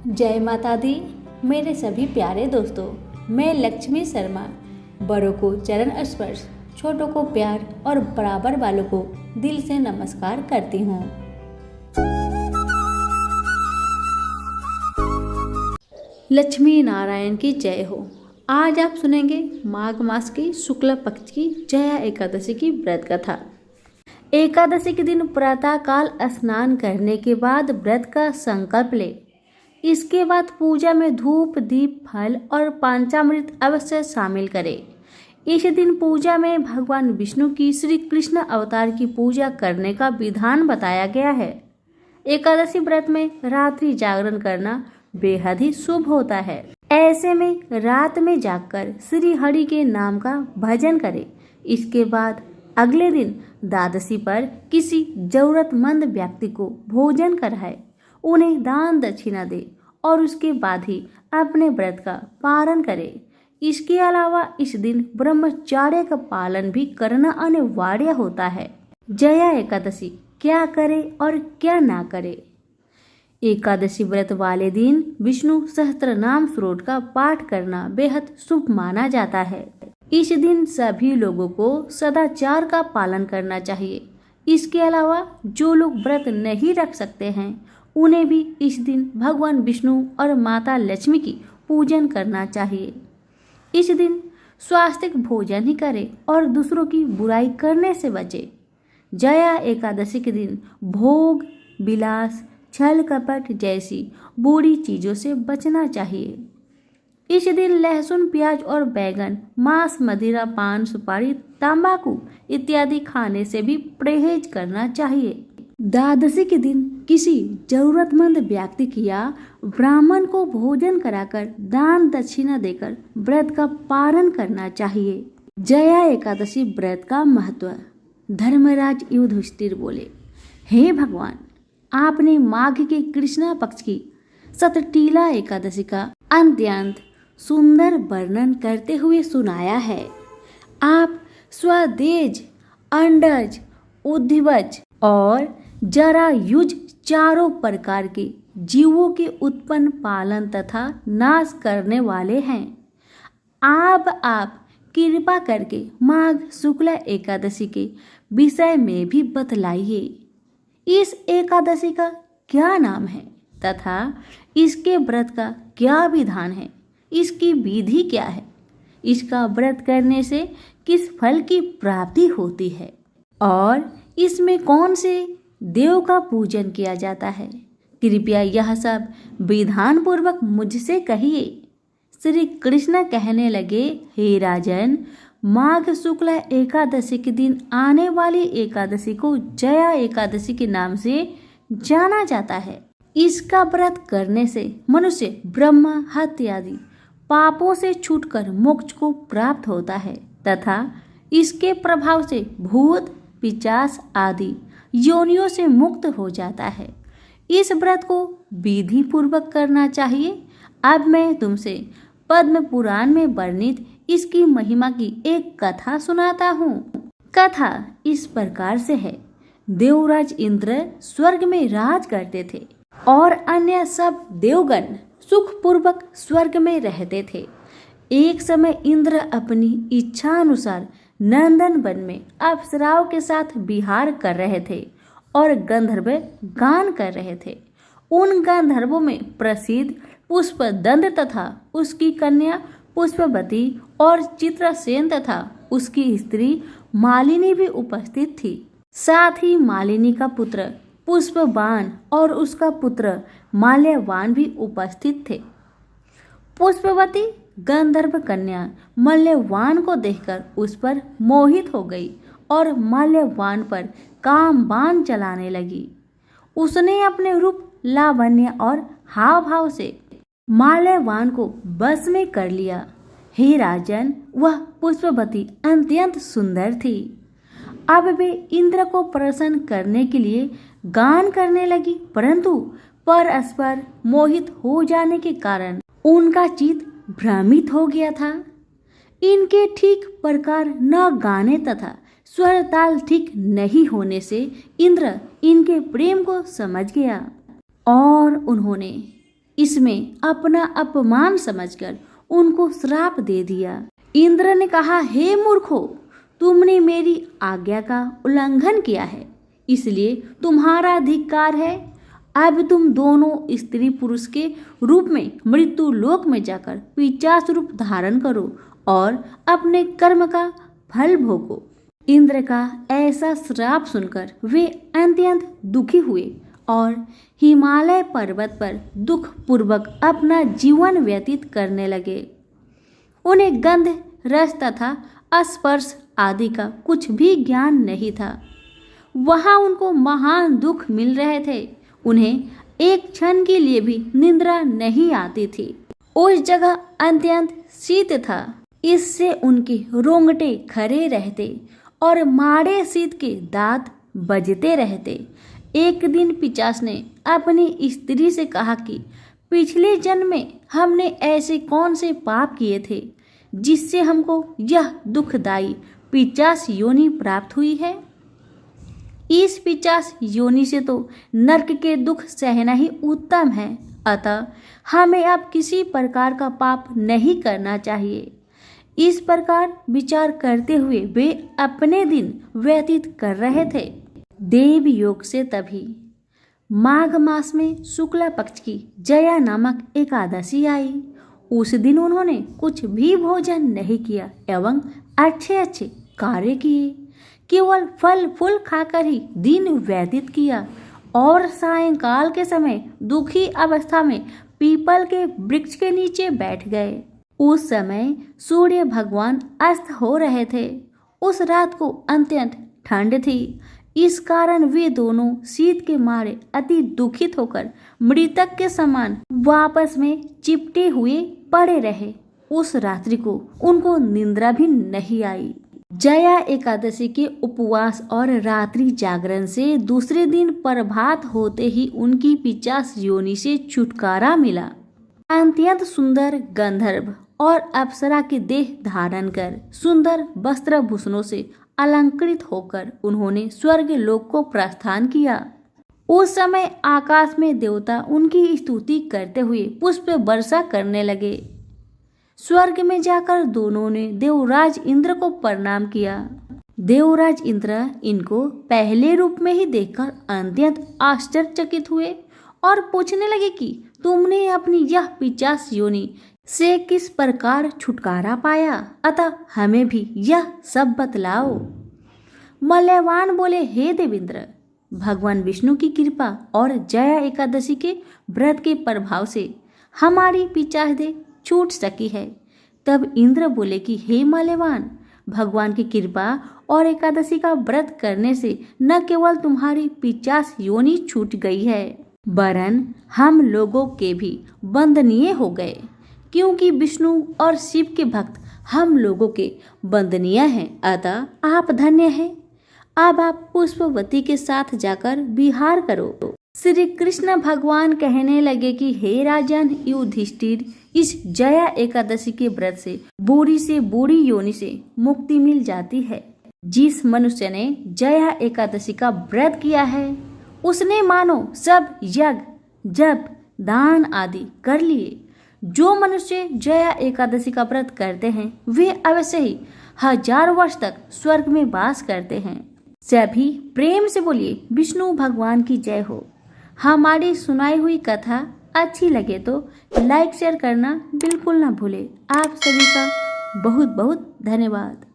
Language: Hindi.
जय माता दी। मेरे सभी प्यारे दोस्तों, मैं लक्ष्मी शर्मा बड़ों को चरण स्पर्श, छोटों को प्यार और बराबर वालों को दिल से नमस्कार करती हूँ। लक्ष्मी नारायण की जय हो। आज आप सुनेंगे माघ मास की शुक्ल पक्ष की जया एकादशी की व्रत कथा। एकादशी के दिन प्रातः काल स्नान करने के बाद व्रत का संकल्प ले। इसके बाद पूजा में धूप, दीप, फल और पंचामृत अवश्य शामिल करें। इस दिन पूजा में भगवान विष्णु की श्री कृष्ण अवतार की पूजा करने का विधान बताया गया है। एकादशी व्रत में रात्रि जागरण करना बेहद ही शुभ होता है। ऐसे में रात में जागकर श्री हरि के नाम का भजन करें। इसके बाद अगले दिन द्वादशी पर किसी जरूरतमंद व्यक्ति को भोजन कराए, उन्हें दान दक्षिणा दे और उसके बाद ही अपने व्रत का पालन करें। इसके अलावा इस दिन ब्रह्मचर्य का पालन भी करना अनिवार्य होता है। जया एकादशी क्या करे और क्या ना करे। एकादशी व्रत वाले दिन विष्णु सहस्त्रनाम स्तोत्र का पाठ करना बेहद शुभ माना जाता है। इस दिन सभी लोगों को सदाचार का पालन करना चाहिए। इसके अलावा जो लोग व्रत नहीं रख सकते हैं, उन्हें भी इस दिन भगवान विष्णु और माता लक्ष्मी की पूजन करना चाहिए। इस दिन स्वास्तिक भोजन ही करें और दूसरों की बुराई करने से बचे। जया एकादशी के दिन भोग, विलास, छल कपट जैसी बुरी चीजों से बचना चाहिए। इस दिन लहसुन, प्याज और बैगन, मांस, मदिरा, पान, सुपारी, तंबाकू इत्यादि खाने से भी परहेज करना चाहिए। द्वादशी के दिन किसी जरूरतमंद व्यक्ति या ब्राह्मण को भोजन कराकर दान दक्षिणा देकर व्रत का पालन करना चाहिए। जया एकादशी व्रत का महत्व। धर्मराज युधिष्ठिर बोले, हे भगवान, आपने माघ के कृष्णा पक्ष की सतटीला एकादशी का अत्यंत सुंदर वर्णन करते हुए सुनाया है। आप स्वदेज, अंडज, उद्धिवज और जरायुज चारों प्रकार के जीवों के उत्पन्न, पालन तथा नाश करने वाले हैं। आप कृपा करके माघ शुक्ल एकादशी के विषय में भी बतलाइए। इस एकादशी का क्या नाम है तथा इसके व्रत का क्या विधान है, इसकी विधि क्या है, इसका व्रत करने से किस फल की प्राप्ति होती है और इसमें कौन से देव का पूजन किया जाता है। कृपया यह सब विधान पूर्वक मुझसे कहिए। श्री कृष्ण कहने लगे, हे राजन, माघ शुक्ल एकादशी के दिन आने वाली एकादशी को जया एकादशी के नाम से जाना जाता है। इसका व्रत करने से मनुष्य ब्रह्म हत्या आदि पापों से छूटकर मोक्ष को प्राप्त होता है तथा इसके प्रभाव से भूत, पिशाच आदि योनियों से मुक्त हो जाता है। इस व्रत को विधि पूर्वक करना चाहिए। अब मैं तुमसे पद्म पुराण में वर्णित इसकी महिमा की एक कथा सुनाता हूँ। कथा इस प्रकार से है। देवराज इंद्र स्वर्ग में राज करते थे और अन्य सब देवगण सुखपूर्वक स्वर्ग में रहते थे। एक समय इंद्र अपनी इच्छा अनुसार नंदन वन में अप्सराओं के साथ विहार कर रहे थे और गंधर्व गान कर रहे थे। उन गंधर्वों में प्रसिद्ध पुष्पदंत तथा उसकी कन्या पुष्पवती और चित्रसेन तथा उसकी स्त्री मालिनी भी उपस्थित थी। साथ ही मालिनी का पुत्र पुष्पवान और उसका पुत्र माल्यवान भी उपस्थित थे। पुष्पवती गंधर्व कन्या माल्यवान को देखकर उस पर मोहित हो गई और माल्यवान पर काम बाण चलाने लगी। उसने अपने रूप, लावण्य और हाव भाव से माल्यवान को बस में कर लिया। हे राजन, वह पुष्पवती अत्यंत सुंदर थी। अब वे इंद्र को प्रसन्न करने के लिए गान करने लगी, परंतु परस्पर मोहित हो जाने के कारण उनका चित्त भ्रमित हो गया था। इनके ठीक प्रकार न गाने तथा स्वर ताल ठीक नहीं होने से इंद्र इनके प्रेम को समझ गया और उन्होंने इसमें अपना अपमान समझकर उनको श्राप दे दिया। इंद्र ने कहा, हे मूर्खो, तुमने मेरी आज्ञा का उल्लंघन किया है, इसलिए तुम्हारा धिक्कार है। अब तुम दोनों स्त्री पुरुष के रूप में मृत्यु लोक में जाकर पिशाच रूप धारण करो और अपने कर्म का फल भोगो। इंद्र का ऐसा श्राप सुनकर वे अत्यंत दुखी हुए और हिमालय पर्वत पर दुख पूर्वक अपना जीवन व्यतीत करने लगे। उन्हें गंध, रस तथा स्पर्श आदि का कुछ भी ज्ञान नहीं था। वहां उनको महान दुख मिल रहे थे। उन्हें एक क्षण के लिए भी निद्रा नहीं आती थी। उस जगह अत्यंत शीत था, इससे उनके रोंगटे खड़े रहते और माड़े शीत के दांत बजते रहते। एक दिन पिशाच ने अपनी स्त्री से कहा कि पिछले जन्म में हमने ऐसे कौन से पाप किए थे जिससे हमको यह दुखदायी पिशाच योनि प्राप्त हुई है। इस पिशाच योनि से तो नरक के दुख सहना ही उत्तम है, अतः हमें अब किसी प्रकार का पाप नहीं करना चाहिए। इस प्रकार विचार करते हुए वे अपने दिन व्यतीत कर रहे थे। देव योग से तभी माघ मास में शुक्ला पक्ष की जया नामक एकादशी आई। उस दिन उन्होंने कुछ भी भोजन नहीं किया एवं अच्छे अच्छे कार्य किए। केवल फल फूल खाकर ही दिन व्यतीत किया और सायंकाल के समय दुखी अवस्था में पीपल के वृक्ष के नीचे बैठ गए। उस समय सूर्य भगवान अस्त हो रहे थे। उस रात को अत्यंत ठंड थी, इस कारण वे दोनों शीत के मारे अति दुखित होकर मृतक के समान वापस में चिपटे हुए पड़े रहे। उस रात्रि को उनको निंद्रा भी नहीं आई। जया एकादशी के उपवास और रात्रि जागरण से दूसरे दिन प्रभात होते ही उनकी पिशाच योनि से छुटकारा मिला। अत्यंत सुंदर गंधर्व और अप्सरा की देह धारण कर सुंदर वस्त्रभूषणों से अलंकृत होकर उन्होंने स्वर्ग लोक को प्रस्थान किया। उस समय आकाश में देवता उनकी स्तुति करते हुए पुष्प वर्षा करने लगे। स्वर्ग में जाकर दोनों ने देवराज इंद्र को प्रणाम किया। देवराज इंद्र इनको पहले रूप में ही देखकर अत्यंत आश्चर्यचकित हुए और पूछने लगे कि तुमने अपनी यह पिशाच योनि से किस प्रकार छुटकारा पाया, अतः हमें भी यह सब बतलाओ। मल्यवान बोले, हे देवेंद्र, भगवान विष्णु की कृपा और जया एकादशी के व्रत के प्रभाव से हमारी पिशाच देह छूट सकी है। तब इंद्र बोले कि हे मल्यवान, भगवान की कृपा और एकादशी का व्रत करने से न केवल तुम्हारी पिशाच योनि छूट गई है, वरन हम लोगों के भी वंदनीय हो गए, क्योंकि विष्णु और शिव के भक्त हम लोगों के वंदनीय हैं। अतः आप धन्य हैं। अब आप पुष्पवती के साथ जाकर विहार करो। श्री कृष्ण भगवान कहने लगे कि हे राजन युधिष्ठिर, इस जया एकादशी के व्रत से बुरी योनि से मुक्ति मिल जाती है। जिस मनुष्य ने जया एकादशी का व्रत किया है उसने मानो सब यज्ञ जप दान आदि कर लिए। जो मनुष्य जया एकादशी का व्रत करते हैं वे अवश्य ही 1000 वर्ष तक स्वर्ग में वास करते हैं। सभी प्रेम से बोलिए विष्णु भगवान की जय हो। हमारी सुनाई हुई कथा अच्छी लगे तो लाइक शेयर करना बिल्कुल ना भूले। आप सभी का बहुत बहुत धन्यवाद।